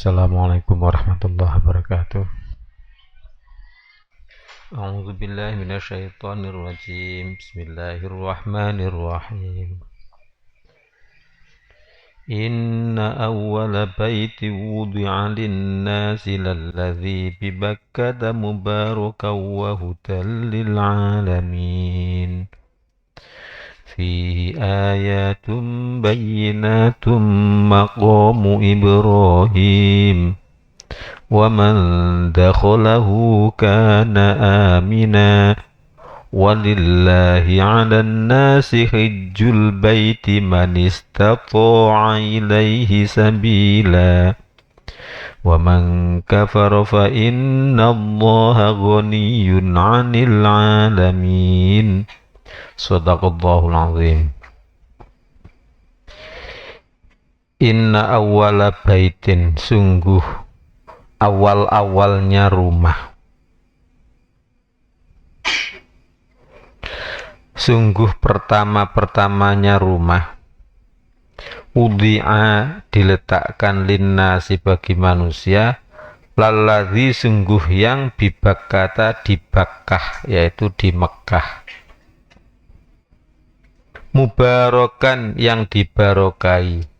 Assalamualaikum warahmatullahi wabarakatuh. A'udzu billahi minasyaitonir rajim. Bismillahirrahmanirrahim. Inna awwala baitin wudi'a lin-nasi lalladzi bi Bakkata mubarakan wa hudan lil alamin. Fihi ayatun bayyinatun maqamu Ibrahim. ومن دخله كان آمنا ولله على الناس حج البيت من استطاع إليه سبيلا ومن كفر فإن الله غني عن العالمين صدق الله العظيم. Inna awwala baitin, sungguh awal-awalnya rumah, sungguh pertama-pertamanya rumah, wudi'a diletakkan linnasi bagi manusia, lalladzi sungguh yang bibakkata di Bakkah, yaitu di Mekkah, mubarakan yang dibarokai,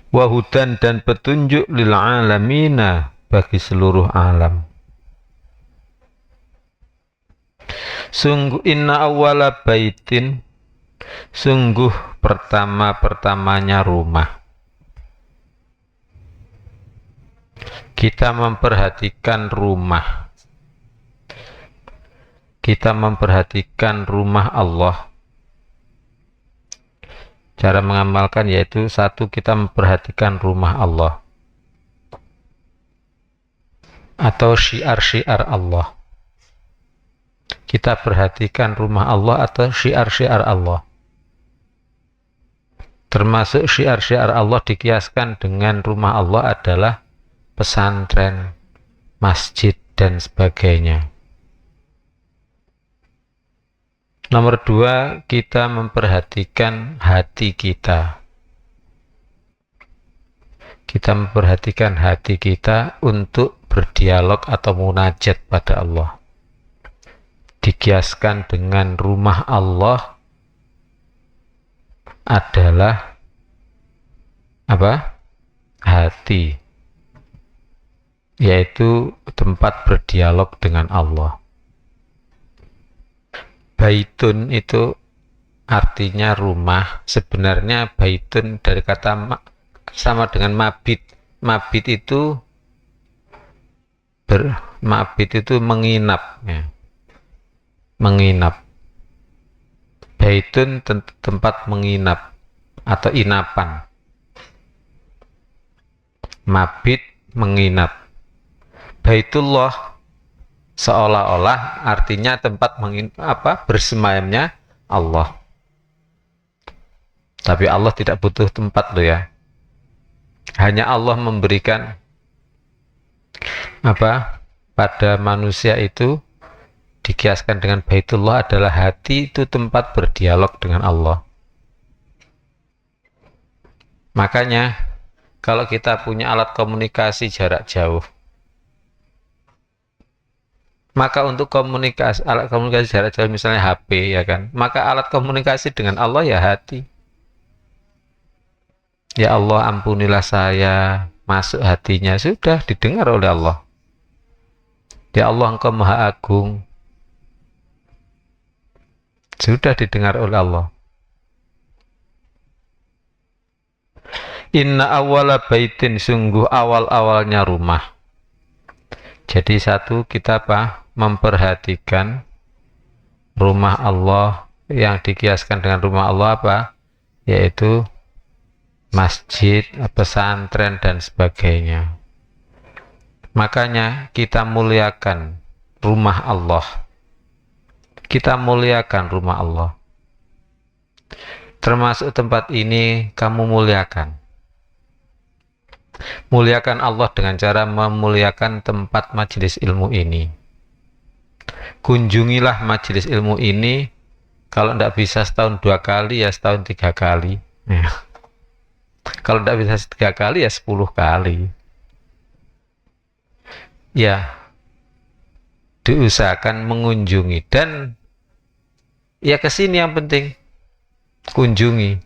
wahudan dan petunjuk lil alamina bagi seluruh alam. Sungguh inna awwala baitin, sungguh pertama-pertamanya rumah. Kita memperhatikan rumah, kita memperhatikan rumah Allah. Cara mengamalkan yaitu satu, kita memperhatikan rumah Allah atau syiar-syiar Allah. Kita perhatikan rumah Allah atau syiar-syiar Allah. Termasuk syiar-syiar Allah dikiaskan dengan rumah Allah adalah pesantren, masjid, dan sebagainya. Nomor dua, kita memperhatikan hati kita. Kita memperhatikan hati kita untuk berdialog atau munajat pada Allah. Dikiaskan dengan rumah Allah adalah apa? Hati, yaitu tempat berdialog dengan Allah. Baitun itu artinya rumah. Sebenarnya baitun dari kata sama dengan mabit. Mabit itu menginap, ya. Menginap. Baitun tempat menginap atau inapan. Mabit menginap. Baitullah seolah-olah artinya tempat bersemayamnya Allah. Tapi Allah tidak butuh tempat loh ya. Hanya Allah memberikan pada manusia itu dikiaskan dengan Baitullah adalah hati, itu tempat berdialog dengan Allah. Makanya kalau kita punya alat komunikasi jarak jauh, maka untuk alat komunikasi jarak jauh misalnya HP, ya kan, maka alat komunikasi dengan Allah ya hati. Ya Allah, ampunilah saya, masuk hatinya, sudah didengar oleh Allah. Ya Allah, Engkau Maha Agung, sudah didengar oleh Allah. Inna awwala baitin, sungguh awal-awalnya rumah. Jadi satu, kita memperhatikan rumah Allah, yang dikiaskan dengan rumah Allah yaitu masjid, pesantren, dan sebagainya. Makanya kita muliakan rumah Allah. Kita muliakan rumah Allah. Termasuk tempat ini kamu muliakan. Muliakan Allah dengan cara memuliakan tempat majelis ilmu ini. Kunjungilah majelis ilmu ini, kalau tidak bisa setahun 2 kali, ya setahun 3 kali. Ya. Kalau tidak bisa 3 kali ya 10 kali. Ya, diusahakan mengunjungi dan ya kesini yang penting kunjungi.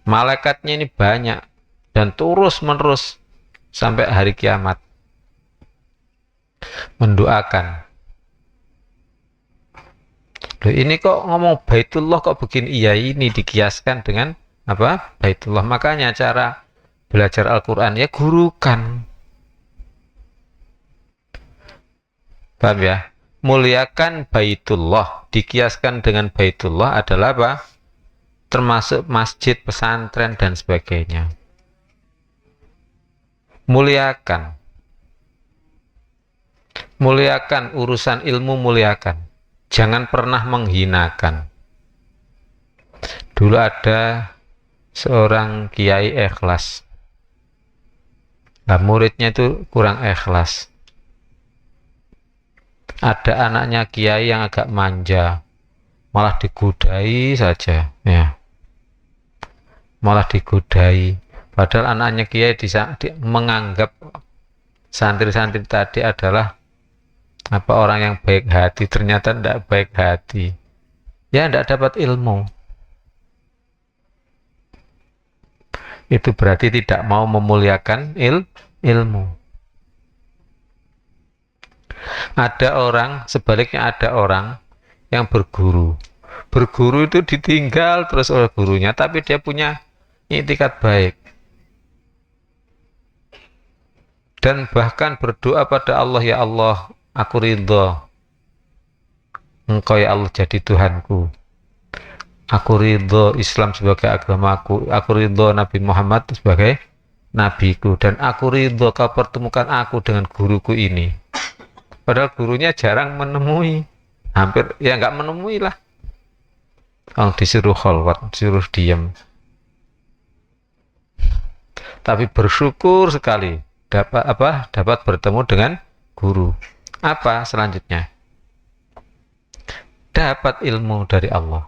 Malaikatnya ini banyak dan terus menerus sampai hari kiamat mendoakan. Loh, ini kok ngomong Baitullah kok begini? Iya, ini dikiaskan dengan apa? Baitullah. Makanya cara belajar Al-Quran ya gurukan. Paham ya? Muliakan Baitullah dikiaskan dengan Baitullah adalah apa? Termasuk masjid, pesantren dan sebagainya. Muliakan urusan ilmu, muliakan, jangan pernah menghinakan. Dulu ada seorang kiai ikhlas, nah muridnya itu kurang ikhlas. Ada anaknya kiai yang agak manja, malah digodai saja, ya, malah digodai. Padahal anaknya kiai menganggap santri-santri tadi adalah apa, orang yang baik hati, ternyata tidak baik hati. Ya, tidak dapat ilmu. Itu berarti tidak mau memuliakan ilmu. Ada orang, sebaliknya ada orang yang berguru. Berguru itu ditinggal terus oleh gurunya, tapi dia punya itikat baik. Dan bahkan berdoa pada Allah, ya Allah, aku ridho Engkau ya Allah jadi Tuhanku. Aku ridho Islam sebagai agamaku. Aku ridho Nabi Muhammad sebagai nabiku. Dan aku ridho kau pertemukan aku dengan guruku ini. Padahal gurunya jarang menemui. Hampir, ya nggak menemui lah. Disuruh khalwat, disuruh diam. Tapi bersyukur sekali dapat bertemu dengan guru. Apa selanjutnya? Dapat ilmu dari Allah.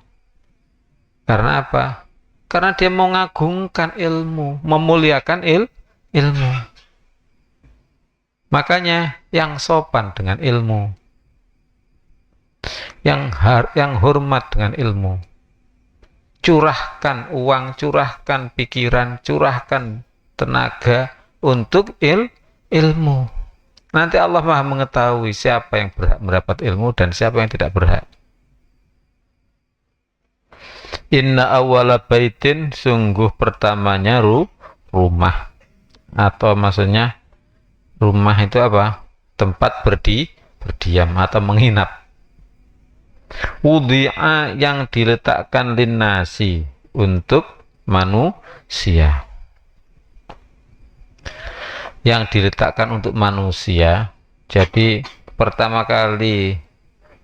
Karena apa? Karena dia mengagungkan ilmu, memuliakan ilmu. Makanya yang sopan dengan ilmu, yang hormat dengan ilmu, curahkan uang, curahkan pikiran, curahkan tenaga untuk ilmu. Nanti Allah Maha mengetahui siapa yang berhak mendapat ilmu dan siapa yang tidak berhak. Inna awwala baitin, sungguh pertamanya rumah, atau maksudnya rumah itu apa? Tempat berdiam atau menginap. Wudi'a, yang diletakkan linnasi, untuk manusia. Yang diletakkan untuk manusia. Jadi pertama kali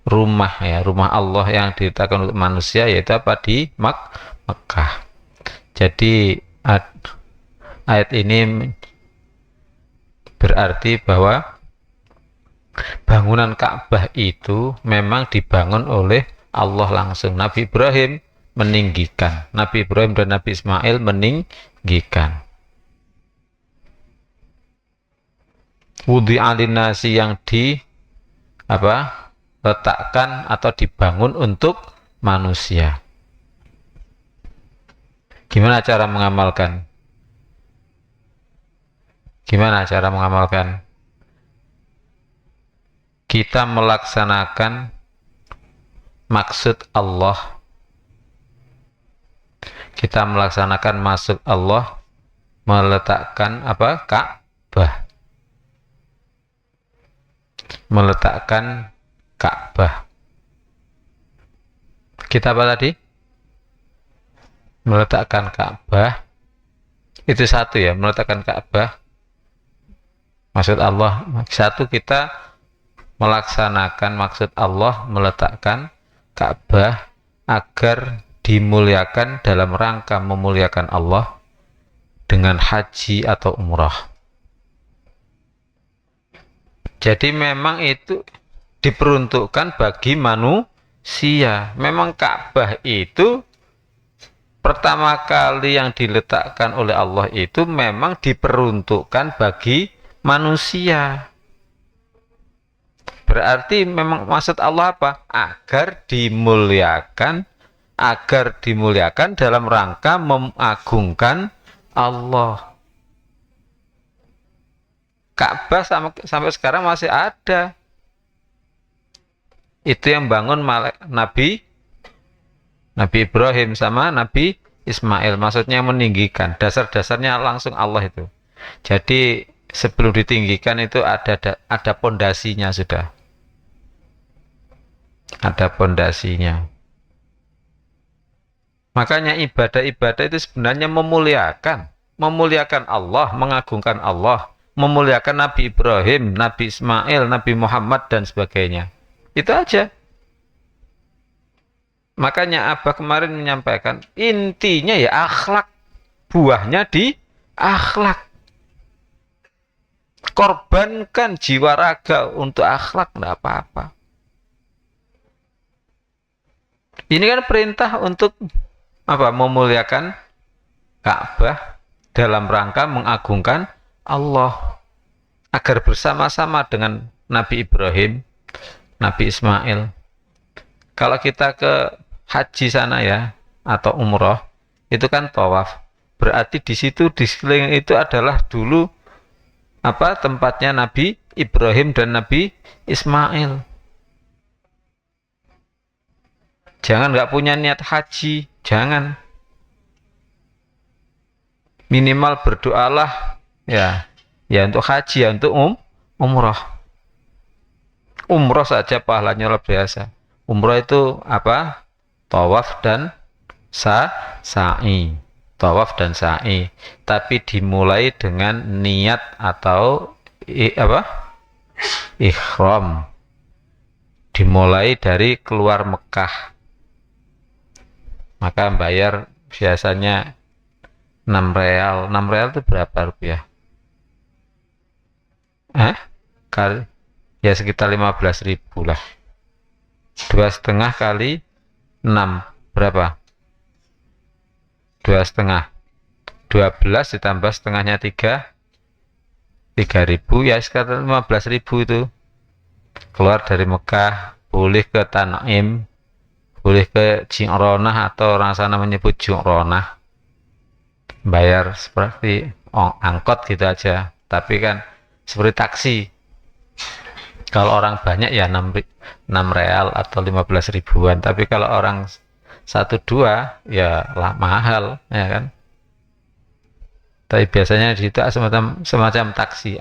rumah, ya, rumah Allah yang diletakkan untuk manusia yaitu apa? Di Makkah. Jadi ayat ini berarti bahwa bangunan Ka'bah itu memang dibangun oleh Allah langsung. Nabi Ibrahim meninggikan, Nabi Ibrahim dan Nabi Ismail meninggikan. Wudi'a linnasi, yang letakkan atau dibangun untuk manusia. Gimana cara mengamalkan? Kita melaksanakan maksud Allah. Kita melaksanakan maksud Allah meletakkan apa? Ka'bah. Meletakkan Ka'bah. Kita apa tadi? Meletakkan Ka'bah. Itu satu ya, meletakkan Ka'bah. Maksud Allah. Satu, kita melaksanakan maksud Allah meletakkan Ka'bah agar dimuliakan dalam rangka memuliakan Allah dengan haji atau umrah. Jadi memang itu diperuntukkan bagi manusia. Memang Ka'bah itu pertama kali yang diletakkan oleh Allah itu memang diperuntukkan bagi manusia. Berarti memang maksud Allah apa? Agar dimuliakan dalam rangka mengagungkan Allah. Ka'bah sampai sekarang masih ada. Itu yang bangun Nabi Ibrahim sama Nabi Ismail. Maksudnya meninggikan. Dasar-dasarnya langsung Allah itu. Jadi sebelum ditinggikan itu ada pondasinya sudah. Ada pondasinya. Makanya ibadah-ibadah itu sebenarnya memuliakan Allah, mengagungkan Allah, memuliakan Nabi Ibrahim, Nabi Ismail, Nabi Muhammad dan sebagainya. Itu aja. Makanya Abah kemarin menyampaikan intinya ya akhlak, buahnya di akhlak. Korbankan jiwa raga untuk akhlak, enggak apa-apa. Ini kan perintah untuk apa? Memuliakan Ka'bah dalam rangka mengagungkan Allah agar bersama-sama dengan Nabi Ibrahim, Nabi Ismail. Kalau kita ke haji sana ya atau umroh itu kan tawaf. Berarti di situ di sekeliling itu adalah dulu apa tempatnya Nabi Ibrahim dan Nabi Ismail. Jangan nggak punya niat haji, jangan. Minimal berdoalah ya untuk haji, ya untuk umroh. Umroh saja pahalanya luar biasa. Umroh itu apa? Tawaf dan sa'i. Tawaf dan sa'i. Tapi dimulai dengan niat atau ihram. Dimulai dari keluar Mekah. Maka bayar biasanya 6 real. 6 real itu berapa rupiah? Ya sekitar 15.000 lah. 2,5 kali 6 berapa? 2,5. 12 ditambah setengahnya 3.000 ya sekitar 15.000 itu. Keluar dari Mekah, boleh ke Tan'im, boleh ke Ji'ronah atau orang sana menyebut Ji'ronah. Bayar seperti angkot gitu aja. Tapi kan seperti taksi. Kalau orang banyak ya 6 real atau 15 ribuan. Tapi kalau orang 1-2 ya lah mahal ya kan. Tapi biasanya di situ semacam taksi.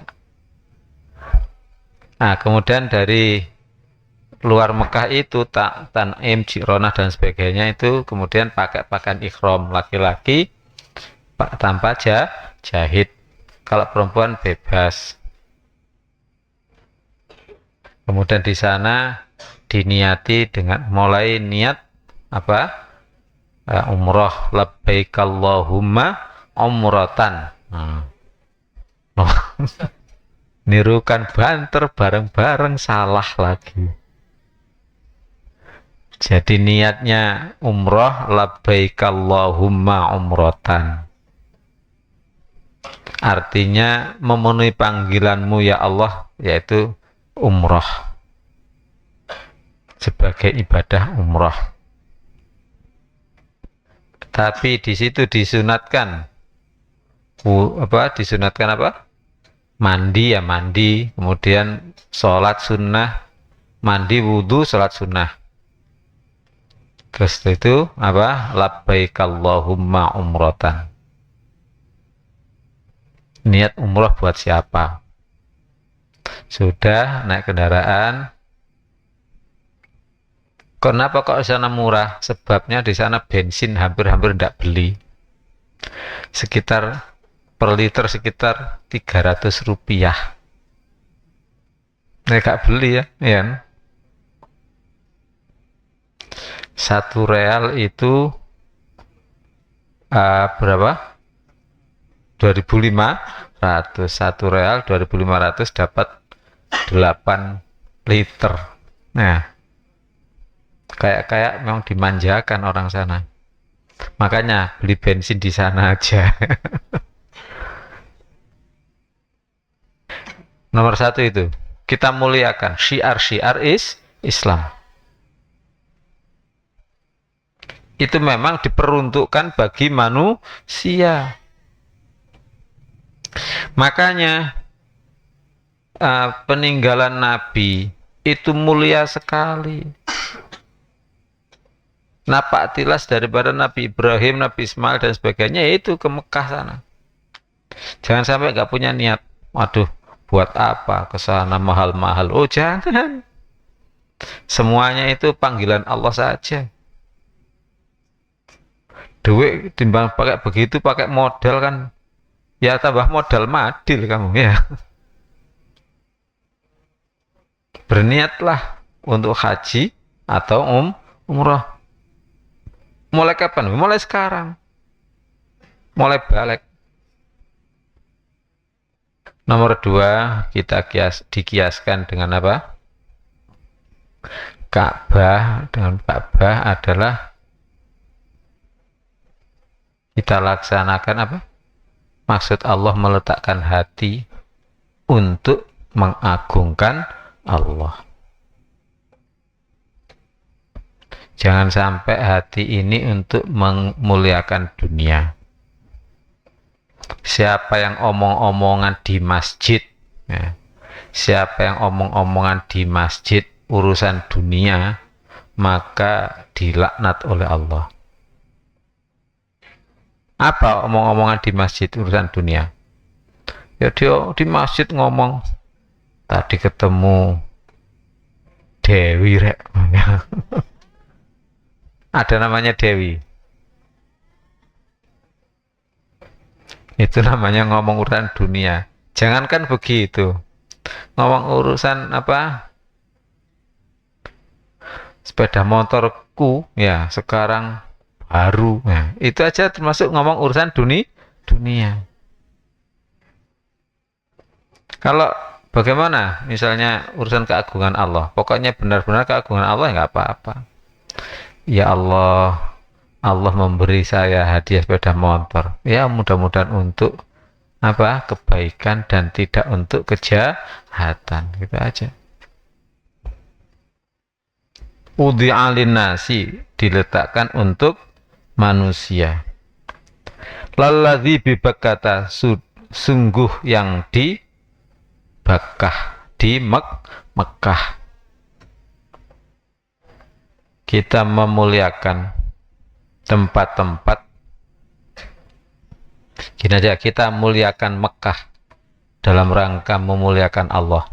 Nah, kemudian dari luar Mekah itu Tan'im, Ji'ronah dan sebagainya itu kemudian pakai pakaian ihram laki-laki tanpa jahit. Kalau perempuan bebas. Kemudian di sana diniati dengan mulai niat apa? Umroh labbaik Allahumma umratan. Nirukan banter bareng-bareng salah lagi. Jadi niatnya umroh labbaik Allahumma umratan. Artinya memenuhi panggilanmu ya Allah, yaitu umroh. Sebagai ibadah umroh. Tapi di situ disunatkan mandi, kemudian sholat sunnah, mandi wudhu, sholat sunnah. Terus itu labbaik Allahumma umratan. Niat umroh buat siapa? Sudah naik kendaraan. Kenapa kok di sana murah? Sebabnya di sana bensin hampir tidak beli. Sekitar per liter sekitar 300 rupiah. Mereka beli ya. 1 real itu berapa? 2.500. 1 real 2.500 dapat 8 liter. Nah, kayak memang dimanjakan orang sana. Makanya beli bensin di sana aja. Nomor satu itu, kita muliakan syiar-syiar Islam. Itu memang diperuntukkan bagi manusia. Makanya peninggalan Nabi itu mulia sekali. Napak tilas daripada Nabi Ibrahim, Nabi Ismail dan sebagainya, itu ke Mekah sana. Jangan sampai nggak punya niat, waduh, buat apa ke sana mahal-mahal. Oh jangan. Semuanya itu panggilan Allah saja. Duit timbang pakai begitu, pakai modal kan, ya tambah modal madil kamu ya. Berniatlah untuk haji atau umroh. Mulai kapan? Mulai sekarang. Mulai balik. Nomor dua, kita dikiaskan dengan apa? Ka'bah. Dengan Ka'bah adalah kita laksanakan apa? Maksud Allah meletakkan hati untuk mengagungkan Allah. Jangan sampai hati ini untuk memuliakan dunia. Siapa yang omong-omongan di masjid, ya, siapa yang omong-omongan di masjid urusan dunia, maka dilaknat oleh Allah. Apa omong-omongan di masjid urusan dunia? Ya dia di masjid ngomong, tadi ketemu Dewi rek. Ada namanya Dewi. Itu namanya ngomong urusan dunia. Jangankan begitu. Ngomong urusan apa? Sepeda motorku ya sekarang baru. Nah, itu aja termasuk ngomong urusan dunia. Kalau bagaimana misalnya urusan keagungan Allah? Pokoknya benar-benar keagungan Allah nggak apa-apa. Ya Allah, Allah memberi saya hadiah sepeda motor. Ya mudah-mudahan untuk apa? Kebaikan dan tidak untuk kejahatan. Gitu aja. Udhi'alin nasi diletakkan untuk manusia. Lalladzi bibakata sungguh yang di Bakkah, di Mekah. Kita memuliakan tempat-tempat, gini aja, kita muliakan Mekah dalam rangka memuliakan Allah.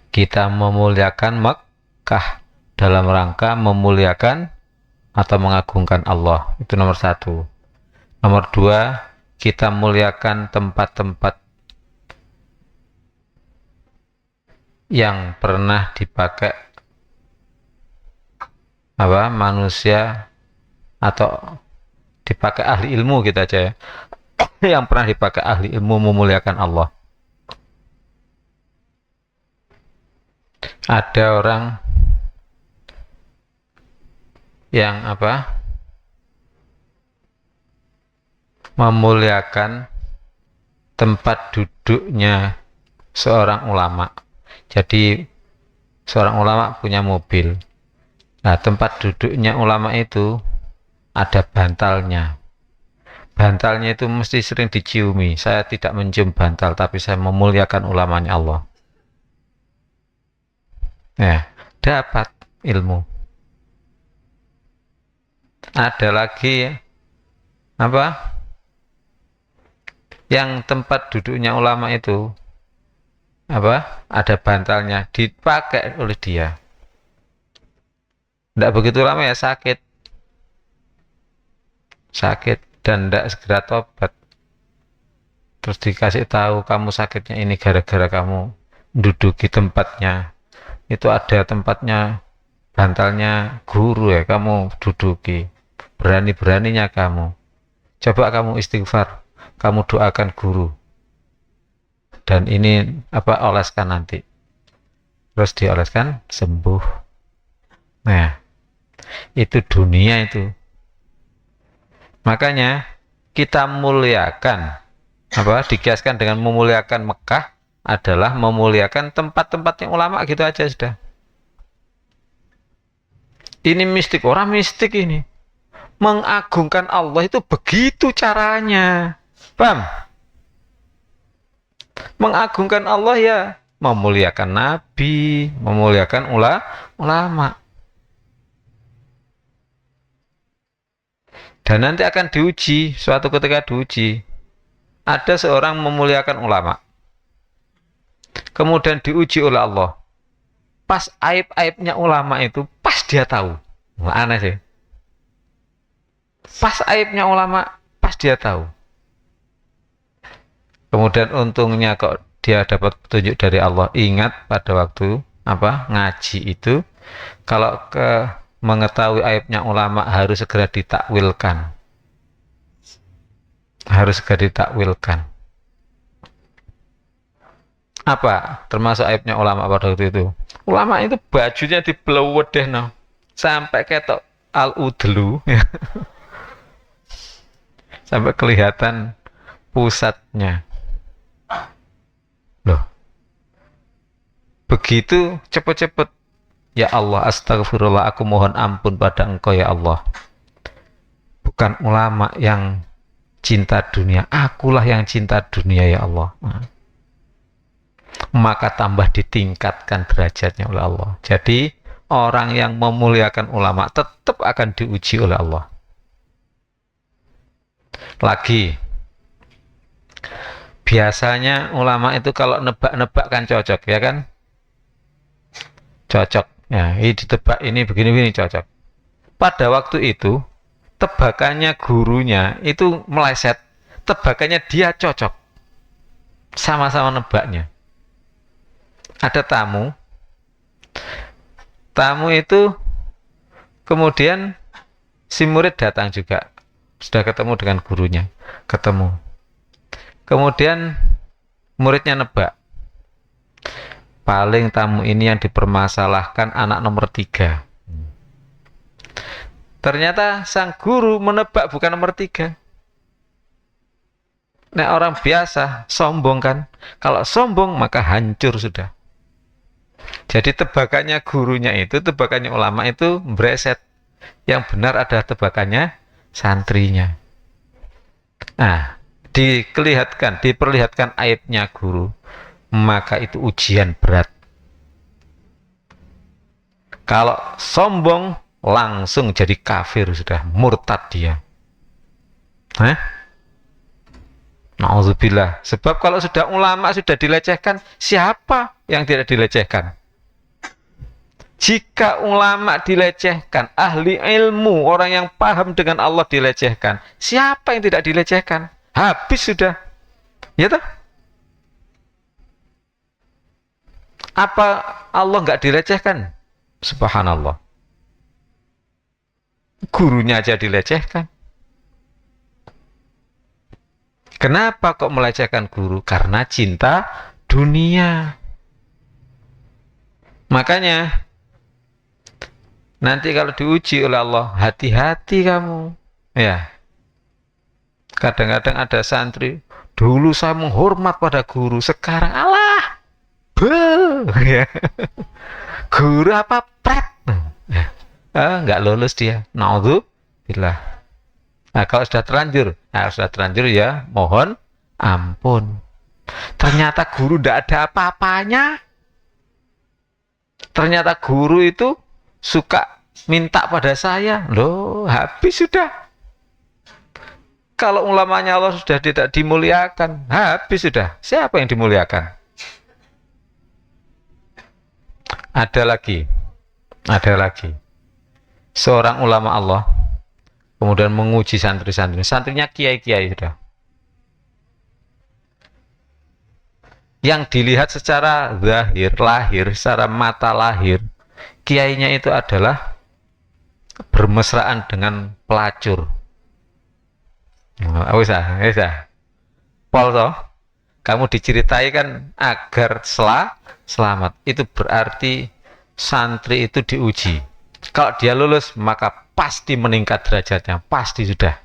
Kita memuliakan Mekah dalam rangka memuliakan atau mengagungkan Allah. Itu nomor satu. Nomor dua, kita muliakan tempat-tempat yang pernah dipakai apa manusia atau dipakai ahli ilmu, kita aja ya. Yang pernah dipakai ahli ilmu memuliakan Allah. Ada orang yang apa memuliakan tempat duduknya seorang ulama. Jadi seorang ulama punya mobil. Nah, tempat duduknya ulama itu ada bantalnya. Bantalnya itu mesti sering diciumi. Saya tidak mencium bantal, tapi saya memuliakan ulamanya Allah. Ya, dapat ilmu. Ada lagi ya, apa? Yang tempat duduknya ulama itu apa? Ada bantalnya, dipakai oleh dia. Tidak begitu lama ya sakit dan tidak segera tobat. Terus dikasih tahu kamu sakitnya ini gara-gara kamu duduki tempatnya. Itu ada tempatnya, bantalnya guru ya, kamu duduki. Berani-beraninya kamu. Coba kamu istighfar, kamu doakan guru. Dan ini apa, oleskan nanti. Terus dioleskan sembuh. Nah, itu dunia itu. Makanya kita muliakan, dikiaskan dengan memuliakan Mekah adalah memuliakan tempat-tempatnya ulama gitu aja sudah. Ini mistik, orang mistik ini. Mengagungkan Allah itu begitu caranya. Paham? Mengagungkan Allah ya memuliakan Nabi, memuliakan ulama. Dan nanti akan diuji, suatu ketika diuji. Ada seorang memuliakan ulama. Kemudian diuji oleh Allah. Pas aib-aibnya ulama itu, pas dia tahu. Aneh sih. Pas aibnya ulama, pas dia tahu. Kemudian untungnya kok dia dapat petunjuk dari Allah. Ingat pada waktu ngaji itu, kalau mengetahui aibnya ulama harus segera ditakwilkan. Harus segera ditakwilkan. Apa termasuk aibnya ulama pada waktu itu? Ulama itu bajunya dibelewedeh no, sampai ketok al-udlu, sampai kelihatan pusatnya. Loh, begitu cepet-cepet, ya Allah, astagfirullah, aku mohon ampun pada Engkau ya Allah. Bukan ulama yang cinta dunia, akulah yang cinta dunia ya Allah. Maka tambah ditingkatkan derajatnya oleh Allah. Jadi orang yang memuliakan ulama tetap akan diuji oleh Allah. Lagi, biasanya ulama itu kalau nebak-nebak kan cocok, ya kan? Cocok. Ya, ini ditebak ini begini-begini cocok. Pada waktu itu, tebakannya gurunya itu meleset, tebakannya dia cocok. Sama-sama nebaknya. Ada tamu itu kemudian si murid datang juga, sudah ketemu dengan gurunya, kemudian muridnya nebak, paling tamu ini yang dipermasalahkan anak nomor 3. Ternyata sang guru menebak bukan nomor 3. Nah, orang biasa sombong kan, kalau sombong maka hancur sudah. Jadi tebakannya gurunya itu, tebakannya ulama itu breset. Yang benar adalah tebakannya santrinya. Nah, diperlihatkan aibnya guru, maka itu ujian berat. Kalau sombong, langsung jadi kafir sudah, murtad dia. Na'udzubillah. Sebab kalau sudah ulama sudah dilecehkan, siapa yang tidak dilecehkan? Jika ulama dilecehkan, ahli ilmu, orang yang paham dengan Allah dilecehkan, siapa yang tidak dilecehkan? Habis sudah. Ya toh? Apa Allah nggak dilecehkan? Subhanallah. Gurunya aja dilecehkan. Kenapa kok melecehkan guru? Karena cinta dunia. Makanya nanti kalau diuji oleh Allah, hati-hati kamu. Ya. Kadang-kadang ada santri, dulu saya menghormat pada guru, sekarang alah. Ya. Guru apa pret? Ya. Nggak lulus dia. Naudzubillah. Nah, kalau sudah terlanjur, ya mohon ampun. Ternyata guru tidak ada apa-apanya. Ternyata guru itu suka minta pada saya. Loh, habis sudah. Kalau ulamanya Allah sudah tidak dimuliakan, habis sudah. Siapa yang dimuliakan? Ada lagi. Seorang ulama Allah kemudian menguji santrinya kiai-kiai sudah. Yang dilihat secara lahir, secara mata lahir, kiainya itu adalah bermesraan dengan pelacur. Pol toh, kamu diceritai kan agar selamat. Itu berarti santri itu diuji. Kalau dia lulus, maka pasti meningkat derajatnya, pasti sudah.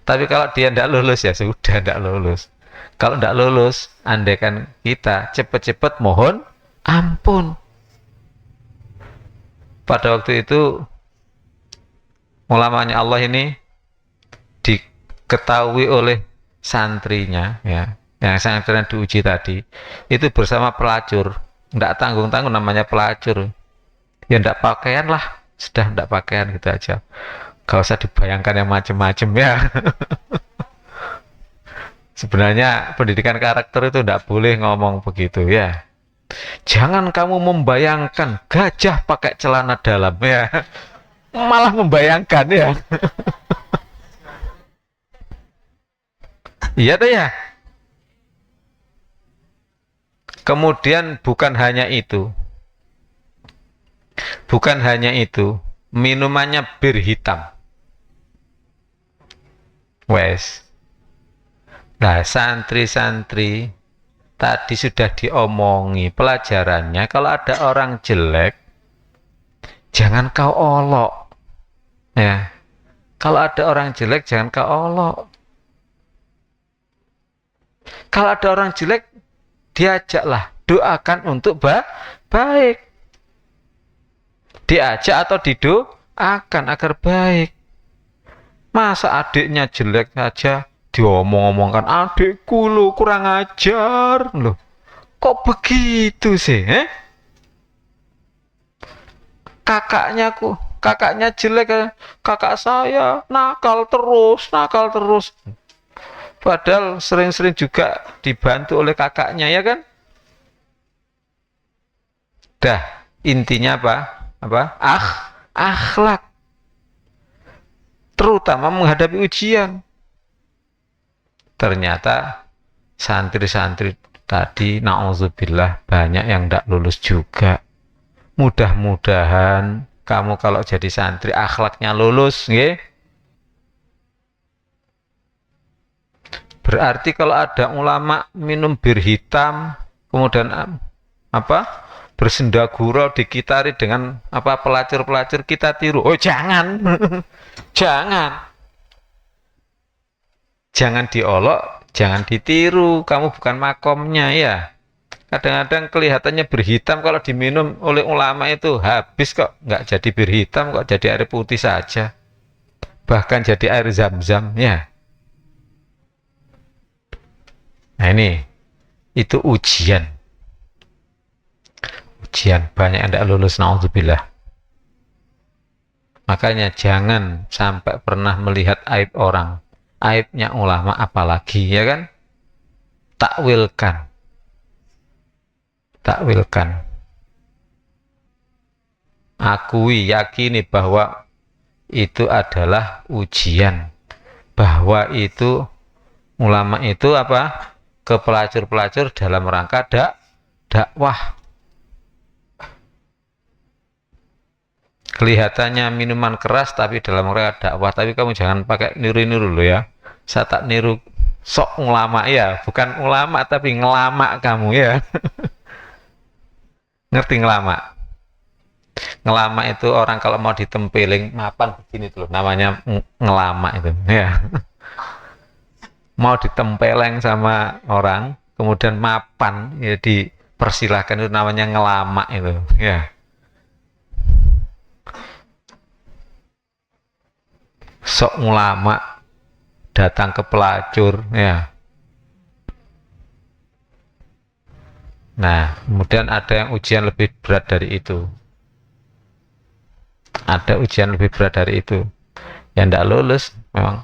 Tapi kalau dia tidak lulus ya sudah tidak lulus. Kalau tidak lulus, andaikan kita cepat-cepat mohon ampun. Pada waktu itu ulamanya Allah ini diketahui oleh santrinya, ya, yang santrinya diuji tadi, itu bersama pelacur, tidak tanggung-tanggung namanya pelacur, ya tidak pakaian lah, sudah tidak pakaian gitu aja, gak usah dibayangkan yang macem-macem ya. Sebenarnya pendidikan karakter itu tidak boleh ngomong begitu ya. Jangan kamu membayangkan gajah pakai celana dalam ya. Malah membayangkan ya. Iya tuh ya. Kemudian bukan hanya itu. Bukan hanya itu. Minumannya bir hitam. Wes. Nah, santri-santri tadi sudah diomongi pelajarannya, kalau ada orang jelek jangan kau olok ya. Kalau ada orang jelek jangan kau olok. Kalau ada orang jelek diajaklah, doakan untuk baik. Diajak atau didoakan agar baik. Masa adiknya jelek saja diomong-omongkan, adikku lo kurang ajar lo, kok begitu sih kakaknya jelek, kakak saya nakal terus, padahal sering-sering juga dibantu oleh kakaknya ya kan. Dah, intinya apa akhlak, terutama menghadapi ujian. Ternyata santri-santri tadi na'udzubillah banyak yang tidak lulus juga. Mudah-mudahan kamu kalau jadi santri akhlaknya lulus nggih. Berarti kalau ada ulama minum bir hitam kemudian bersendagurau dikitari dengan pelacur-pelacur, kita tiru. Oh jangan. Jangan diolok, jangan ditiru, kamu bukan makomnya ya. Kadang-kadang kelihatannya bir hitam, kalau diminum oleh ulama itu habis kok, nggak jadi bir hitam kok, jadi air putih saja. Bahkan jadi air zam-zam ya. Nah ini, itu ujian. Ujian, banyak yang tidak lulus, na'udzubillah. Makanya jangan sampai pernah melihat aib orang. Aibnya ulama apalagi ya kan. Takwilkan akui, yakini bahwa itu adalah ujian, bahwa itu ulama itu ke pelacur-pelacur dalam rangka dakwah. Kelihatannya minuman keras tapi dalam rangka dakwah, tapi kamu jangan pakai niru-niru lo ya. Saya tak niru sok ulama ya, bukan ulama tapi ngelama kamu ya. Ngerti ngelama? Ngelama itu orang kalau mau ditempeling mapan begini tuh loh, namanya ngelama itu ya. Mau ditempeleng sama orang kemudian mapan ya, dipersilahkan, itu namanya ngelama itu ya. Sok ulama datang ke pelacur ya. Nah, kemudian ada yang ujian lebih berat dari itu. Ada ujian lebih berat dari itu. Yang tidak lulus memang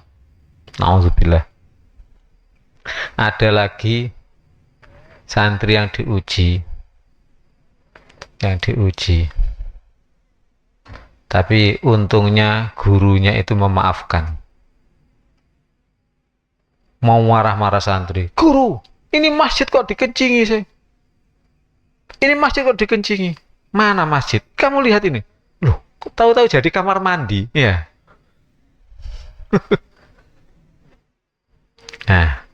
na'udzubillah. Ada lagi santri yang diuji. Tapi untungnya gurunya itu memaafkan. Mau marah-marah santri, guru, ini masjid kok dikencingi sih? Ini masjid kok dikencingi? Mana masjid? Kamu lihat ini. Loh, kok tahu-tahu jadi kamar mandi? Ya. Nah,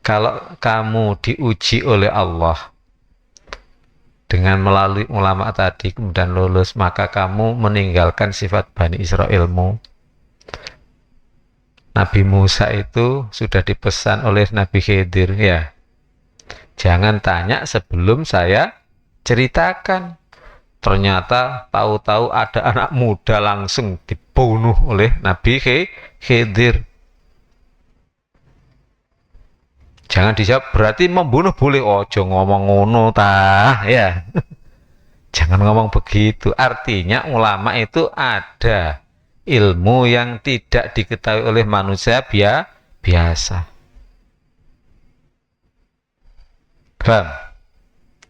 kalau kamu diuji oleh Allah dengan melalui ulama tadi kemudian lulus, maka kamu meninggalkan sifat Bani Israilmu. Nabi Musa itu sudah dipesan oleh Nabi Khidir, ya. Jangan tanya sebelum saya ceritakan. Ternyata tahu-tahu ada anak muda langsung dibunuh oleh Nabi Khidir. Jangan dijawab berarti membunuh boleh, ojo ngomong ngono ta, ya. Jangan ngomong begitu. Artinya ulama itu ada ilmu yang tidak diketahui oleh manusia biasa. Paham?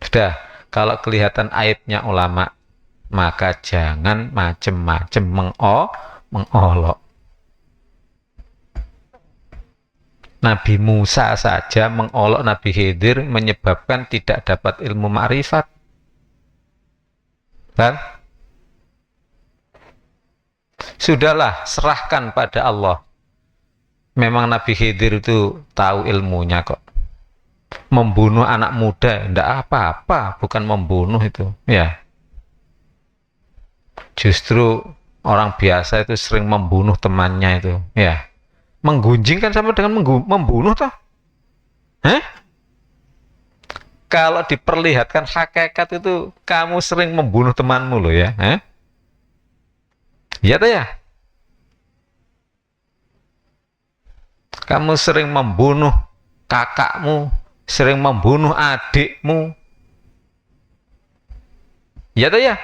Sudah. Kalau kelihatan aibnya ulama, maka jangan macem-macem mengolok. Nabi Musa saja mengolok Nabi Khidir menyebabkan tidak dapat ilmu ma'rifat. Kan? Sudahlah, serahkan pada Allah. Memang Nabi Khidir itu tahu ilmunya kok. Membunuh anak muda tidak apa-apa, bukan membunuh itu, ya. Justru orang biasa itu sering membunuh temannya itu, ya. Menggunjing kan sama dengan membunuh toh. Kalau diperlihatkan hakikat itu kamu sering membunuh temanmu loh, ya. Iya toh ya. Kamu sering membunuh kakakmu, sering membunuh adikmu. Ya toh ya.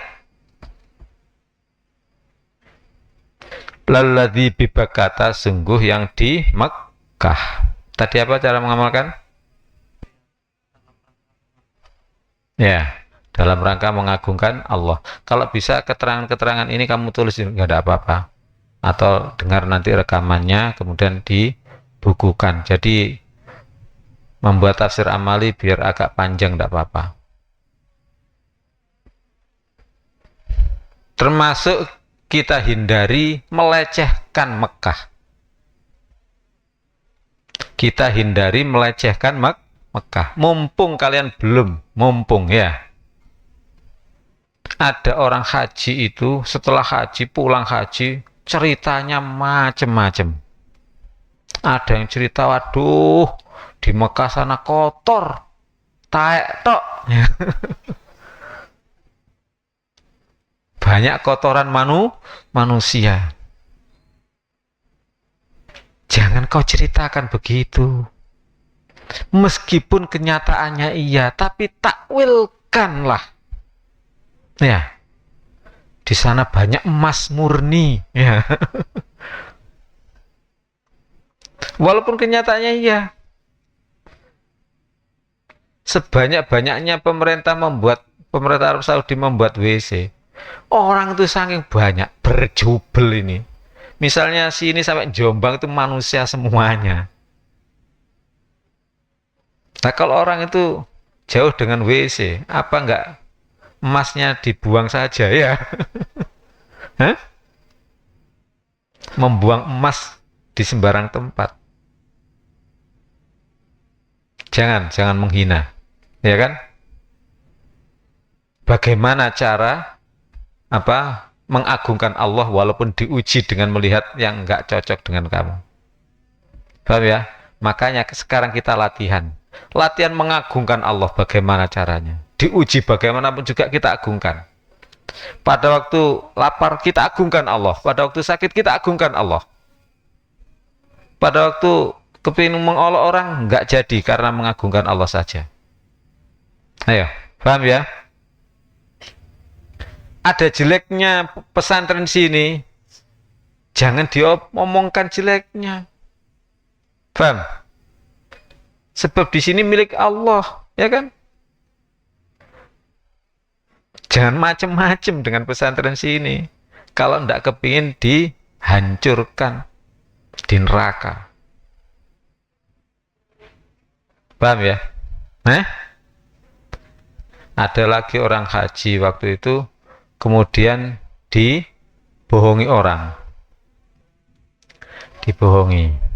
Lalladzi bibakata, sungguh yang di Mekkah. Tadi apa cara mengamalkan? Ya, dalam rangka mengagungkan Allah. Kalau bisa keterangan-keterangan ini kamu tulis, nggak ada apa-apa. Atau dengar nanti rekamannya, kemudian dibukukan. Jadi membuat tafsir amali biar agak panjang, tidak apa-apa. Termasuk kita hindari melecehkan Mekah. Kita hindari melecehkan Mekah. Mumpung kalian belum, mumpung ya. Ada orang haji itu setelah haji, pulang haji, ceritanya macem-macem. Ada yang cerita, waduh, di Mekah sana kotor, taek tok. Banyak kotoran manusia. Jangan kau ceritakan begitu. Meskipun kenyataannya iya, tapi takwilkanlah. Ya, di sana banyak emas murni. Ya. Walaupun kenyataannya iya. Sebanyak-banyaknya pemerintah Arab Saudi membuat WC. Orang itu saking banyak, berjubel ini. Misalnya sini sampai Jombang itu manusia semuanya. Nah kalau orang itu jauh dengan WC, apa enggak emasnya dibuang saja ya? Hah? Membuang emas di sembarang tempat. Jangan menghina, ya kan? Bagaimana cara mengagungkan Allah walaupun diuji dengan melihat yang enggak cocok dengan kamu? Paham ya? Makanya sekarang kita latihan mengagungkan Allah. Bagaimana caranya? Diuji bagaimanapun juga kita agungkan. Pada waktu lapar kita agungkan Allah, pada waktu sakit kita agungkan Allah. Pada waktu kepingin mengolok orang enggak jadi karena mengagungkan Allah saja. Ayo, paham ya? Ada jeleknya pesantren sini, jangan diomongkan jeleknya. Paham? Sebab di sini milik Allah, ya kan? Jangan macem-macem dengan pesantren sini. Kalau ndak kepingin dihancurkan di neraka. Paham ya? Ada lagi orang haji waktu itu, kemudian dibohongi orang. Dibohongi.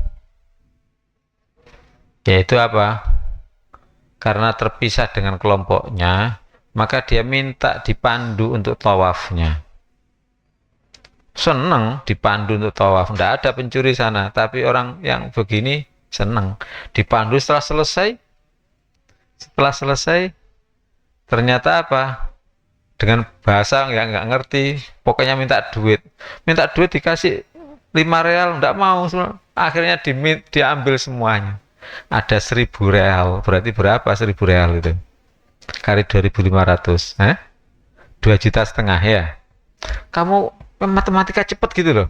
Yaitu apa? Karena terpisah dengan kelompoknya, maka dia minta dipandu untuk tawafnya. seneng dipandu untuk tawaf, nggak ada pencuri sana, tapi orang yang begini seneng dipandu. Setelah selesai ternyata apa, dengan bahasa yang nggak ngerti, pokoknya minta duit dikasih 5 real, nggak mau, akhirnya diambil semuanya. Ada 1.000 real, berarti berapa 1.000 real itu kali 2.500, 2,5 juta ya. Kamu matematika cepet gitu loh,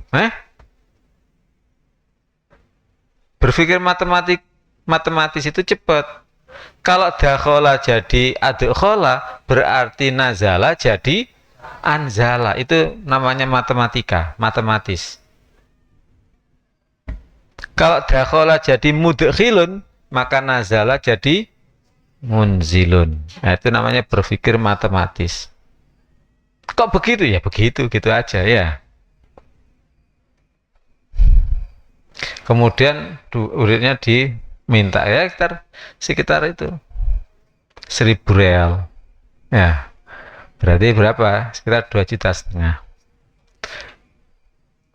berpikir matematis itu cepet. Kalau dakhola jadi adkhola, berarti nazala jadi anzala. Itu namanya matematis. Kalau dakhola jadi mudkhilun, maka nazala jadi munzilun. Nah, itu namanya berpikir matematis. Kok begitu ya? Begitu, gitu aja ya. Kemudian duitnya diminta ya, sekitar itu 1.000 real. Ya, berarti berapa? Sekitar 2,5 juta.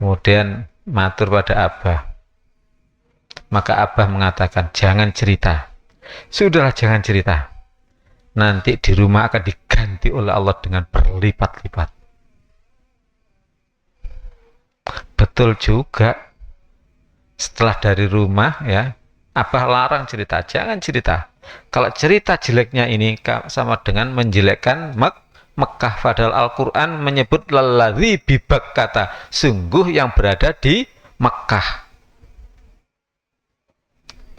Kemudian matur pada Abah. Maka Abah mengatakan, jangan cerita. Sudahlah, jangan cerita. Nanti di rumah akan diganti oleh Allah dengan berlipat-lipat. Betul juga. Setelah dari rumah ya, Abah larang cerita, jangan cerita. Kalau cerita jeleknya ini sama dengan menjelekkan Mekah. Padahal Al-Quran menyebut lalladzi bibak kata, sungguh yang berada di Mekah.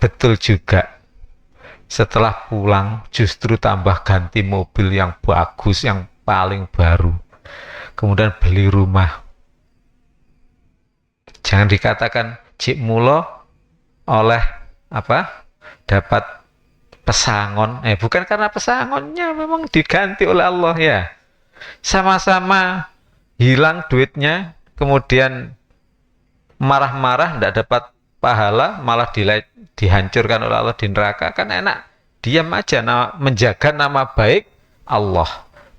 Betul juga. Setelah pulang justru tambah ganti mobil yang bagus, yang paling baru. Kemudian beli rumah. Jangan dikatakan cik mulo oleh apa? Dapat pesangon. Bukan karena pesangonnya, memang diganti oleh Allah ya. Sama-sama hilang duitnya, kemudian marah-marah tidak dapat pahala, malah dihancurkan oleh Allah di neraka. Kan enak diam aja, menjaga nama baik Allah,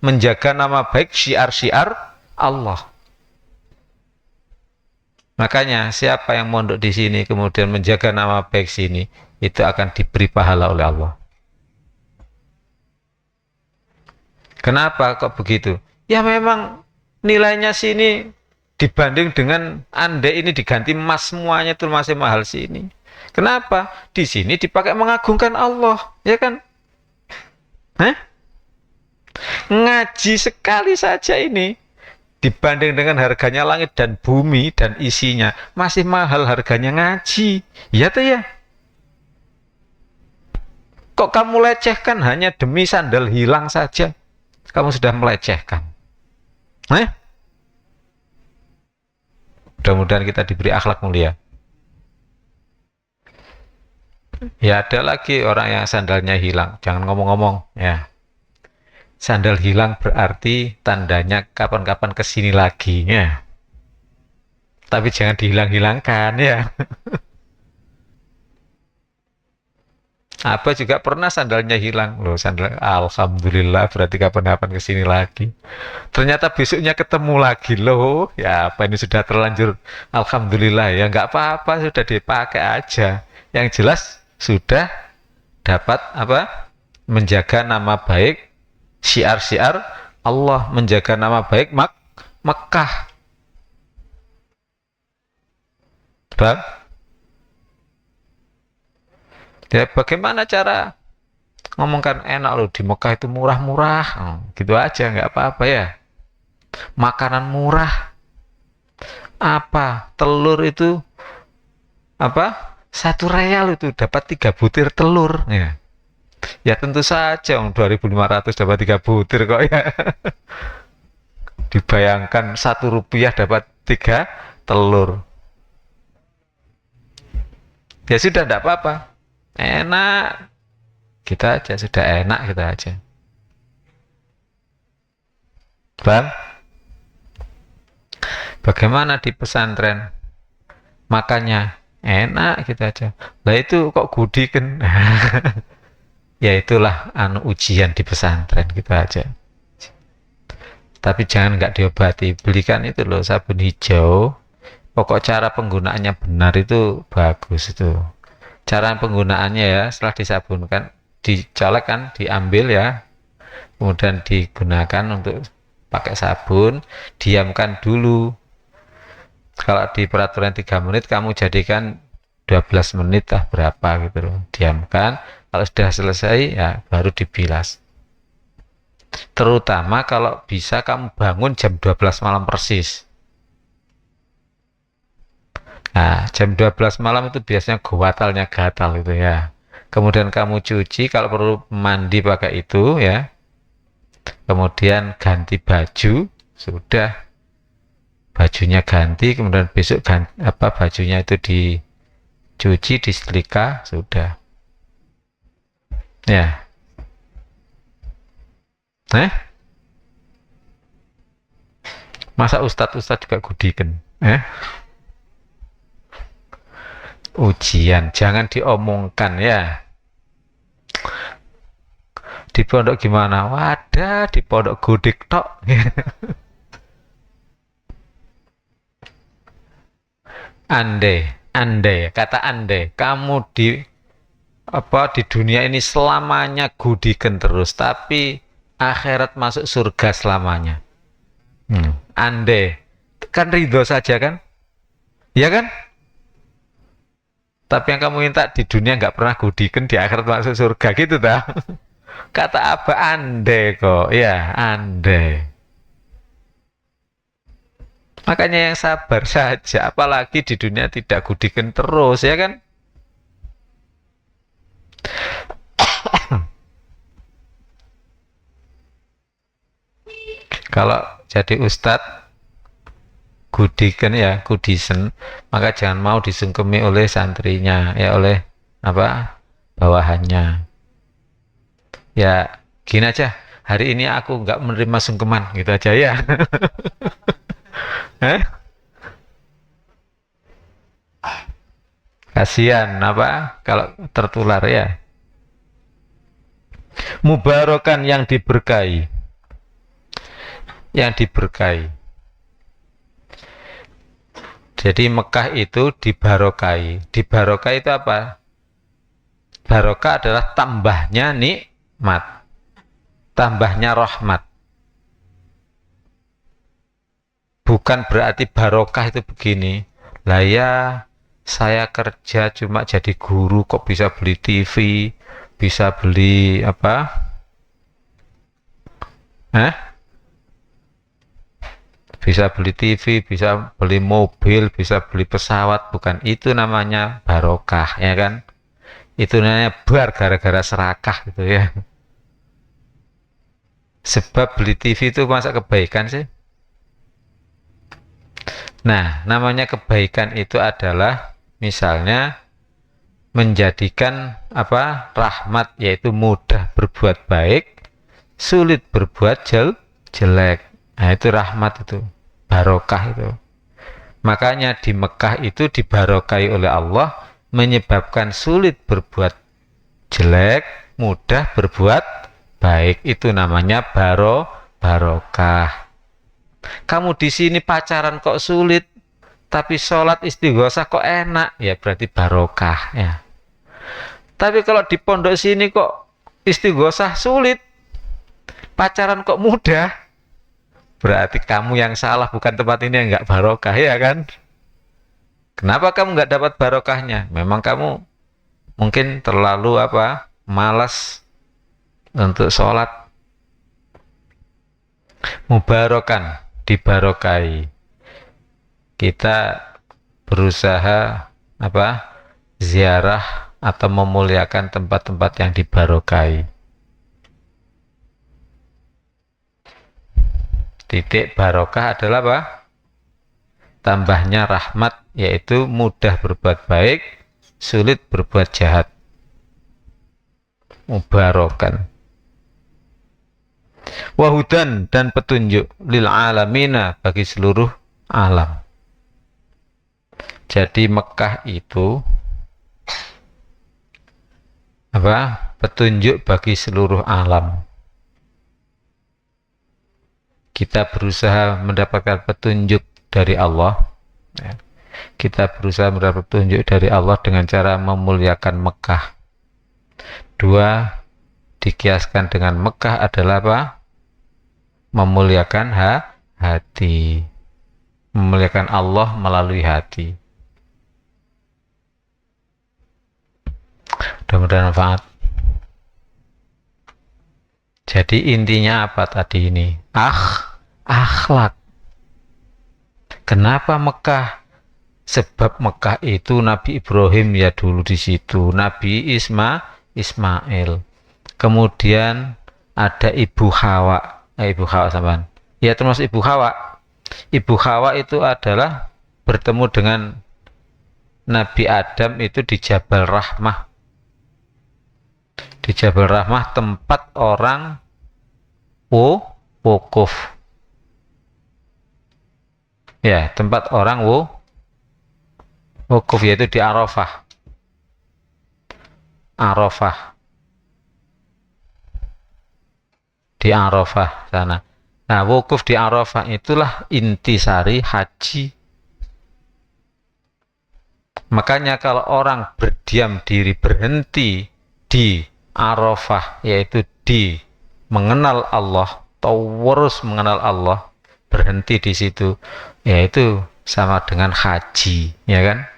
menjaga nama baik syiar-syiar Allah. Makanya siapa yang mondok di sini kemudian menjaga nama baik sini, itu akan diberi pahala oleh Allah. Kenapa kok begitu? Ya memang nilainya sini dibanding dengan andai ini diganti emas semuanya itu masih mahal sini. Kenapa? Di sini dipakai mengagungkan Allah, ya kan? Ngaji sekali saja ini dibanding dengan harganya langit dan bumi dan isinya, masih mahal harganya ngaji. Ya tuh ya. Kok kamu lecehkan hanya demi sandal hilang saja? Kamu sudah melecehkan. Mudah-mudahan kita diberi akhlak mulia. Ya ada lagi orang yang sandalnya hilang. Jangan ngomong-ngomong ya. Sandal hilang berarti tandanya kapan-kapan kesini lagi ya. Tapi jangan dihilang-hilangkan ya. Apa juga pernah sandalnya hilang loh, sandal, alhamdulillah berarti kapan-kapan kesini lagi. Ternyata besoknya ketemu lagi loh. Ya apa ini sudah terlanjur, alhamdulillah ya, nggak apa-apa, sudah dipakai aja. Yang jelas sudah dapat apa? Menjaga nama baik syiar-syiar Allah, menjaga nama baik Mekah. Bang? Ya bagaimana cara ngomongkan enak loh di Mekah itu murah-murah, gitu aja nggak apa-apa ya. Makanan murah, apa telur itu apa 1 real itu dapat 3 butir telur ya. Ya tentu saja 2.500 dapat 3 butir kok ya. Dibayangkan 1 rupiah dapat 3 telur. Ya sudah tidak apa-apa. Enak. Kita aja sudah enak kita aja. Bang, bagaimana di pesantren? Makannya enak kita aja. Lah itu kok gudi kan? Ya itulah ujian di pesantren kita aja. Tapi jangan nggak diobati. Belikan itu loh sabun hijau. Pokok cara penggunaannya benar itu bagus itu. Cara penggunaannya ya setelah disabunkan, dicolek kan, diambil ya, kemudian digunakan untuk pakai sabun, diamkan dulu. Kalau di peraturan 3 menit kamu jadikan 12 menit lah berapa gitu loh, diamkan. Kalau sudah selesai ya baru dibilas. Terutama kalau bisa kamu bangun jam 12 malam persis. Nah, jam 12 malam itu biasanya gatalnya gatal gitu ya. Kemudian kamu cuci, kalau perlu mandi pakai itu ya. Kemudian ganti baju, sudah bajunya ganti, kemudian besok ganti, bajunya itu dicuci, disetrika, sudah. Ya. Masa ustadz juga gudikan? Ujian, jangan diomongkan ya. Di pondok gimana? Wadah, di pondok gudik tok. Andai, kata andai, kamu di dunia ini selamanya gudikan terus, tapi akhirat masuk surga selamanya. Andai, kan ridho saja kan? Ya kan? Tapi yang kamu minta di dunia nggak pernah gudikan, di akhirat masuk surga gitu dah. Kata apa andai kok, ya andai. Makanya yang sabar saja, apalagi di dunia tidak gudikan terus, ya kan? Kalau jadi ustadz, gudikan ya, gudisen, maka jangan mau disungkemi oleh santrinya, ya oleh bawahannya. Ya gini aja, hari ini aku nggak menerima sungkeman, gitu aja ya. Kasihan kalau tertular ya. Mubarokan yang diberkahi, yang diberkahi. Jadi Mekah itu dibarokai. Dibarokai itu apa? Barokah adalah tambahnya nikmat, tambahnya rahmat. Bukan berarti barokah itu begini. Lah ya, saya kerja cuma jadi guru kok bisa beli TV, bisa beli apa? Bisa beli TV, bisa beli mobil, bisa beli pesawat, bukan itu namanya barokah, ya kan? Itu namanya bar gara-gara serakah gitu ya. Sebab beli TV itu masa kebaikan sih? Nah, namanya kebaikan itu adalah misalnya menjadikan rahmat, yaitu mudah berbuat baik, sulit berbuat jelek. Nah, itu rahmat itu, barokah itu. Makanya di Mekah itu dibarokai oleh Allah, menyebabkan sulit berbuat jelek, mudah berbuat baik. Itu namanya barokah. Kamu di sini pacaran kok sulit, tapi sholat istighosah kok enak, ya berarti barokah ya. Tapi kalau di pondok sini kok istighosah sulit, pacaran kok mudah, berarti kamu yang salah, bukan tempat ini yang nggak barokah, ya kan? Kenapa kamu nggak dapat barokahnya? Memang kamu mungkin terlalu malas untuk sholat. Mubarokan, dibarokai. Kita berusaha ziarah atau memuliakan tempat-tempat yang dibarokai. Titik barokah adalah tambahnya rahmat, yaitu mudah berbuat baik, sulit berbuat jahat. Mubarokan. Wahudan, dan petunjuk lil alamina, bagi seluruh alam. Jadi Mekah itu petunjuk bagi seluruh alam. kita berusaha mendapatkan petunjuk dari Allah, ya. Kita berusaha mendapat petunjuk dari Allah dengan cara memuliakan Mekah. Dua, dikiaskan dengan Mekah adalah apa? Memuliakan hati, memuliakan Allah melalui hati. Mudah-mudahan manfaat. Jadi intinya apa tadi ini? Akhlak. Kenapa Mekah? Sebab Mekah itu Nabi Ibrahim ya dulu di situ, Nabi Ismail. Kemudian ada Ibu Hawa, Ibu Hawa sampean. Ya termasuk Ibu Hawa. Ibu Hawa itu adalah bertemu dengan Nabi Adam itu di Jabal Rahmah. Di Jabal Rahmah tempat orang wukuf. Ya, tempat orang wukuf yaitu di Arafah. Di Arafah sana. Nah, wukuf di Arafah itulah intisari haji. Makanya kalau orang berdiam diri, berhenti di Arafah, yaitu di mengenal Allah, terus mengenal Allah, berhenti di situ, yaitu sama dengan haji, ya kan?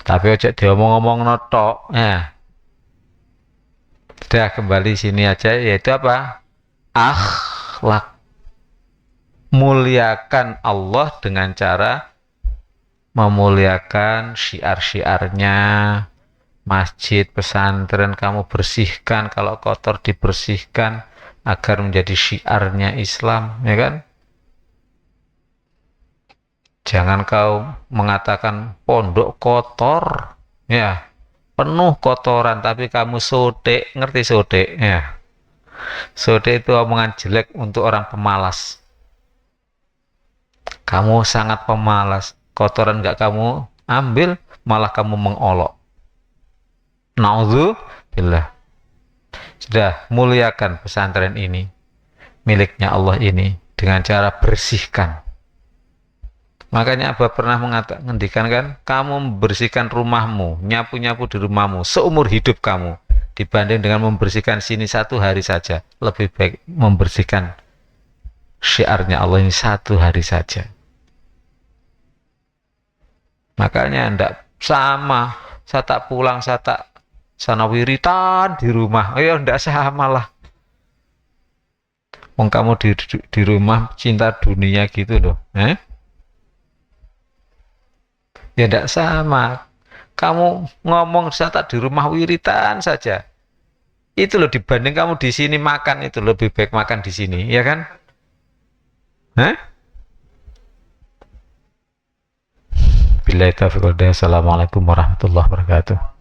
Tapi ojo diomong-omong notok, ya. Sudah kembali sini aja, yaitu apa? Akhlak. Muliakan Allah dengan cara memuliakan syiar-syiarnya. Masjid, pesantren kamu bersihkan, kalau kotor dibersihkan agar menjadi syiarnya Islam, ya kan? Jangan kau mengatakan pondok kotor, ya, penuh kotoran, tapi kamu sodek, ngerti sodek, ya? Sodek itu omongan jelek untuk orang pemalas. Kamu sangat pemalas, kotoran nggak kamu ambil, malah kamu mengolok. Na'udzubillah. Sudah, muliakan pesantren ini, miliknya Allah ini, dengan cara bersihkan. Makanya Abah pernah mengendikan kan, kamu membersihkan rumahmu, nyapu-nyapu di rumahmu seumur hidup kamu, dibanding dengan membersihkan sini satu hari saja. Lebih baik membersihkan syiarnya Allah ini satu hari saja. Makanya ndak sama, saya tak pulang, saya tak sana wiritan di rumah, ayo ndak sama lah. Wong kamu di rumah cinta dunia gitu loh, ya ndak sama. Kamu ngomong saya tak di rumah wiritan saja, itu loh, dibanding kamu di sini makan, itu lebih baik makan di sini, ya kan? Billahi taufiq wal hidayah. Assalamualaikum warahmatullahi wabarakatuh.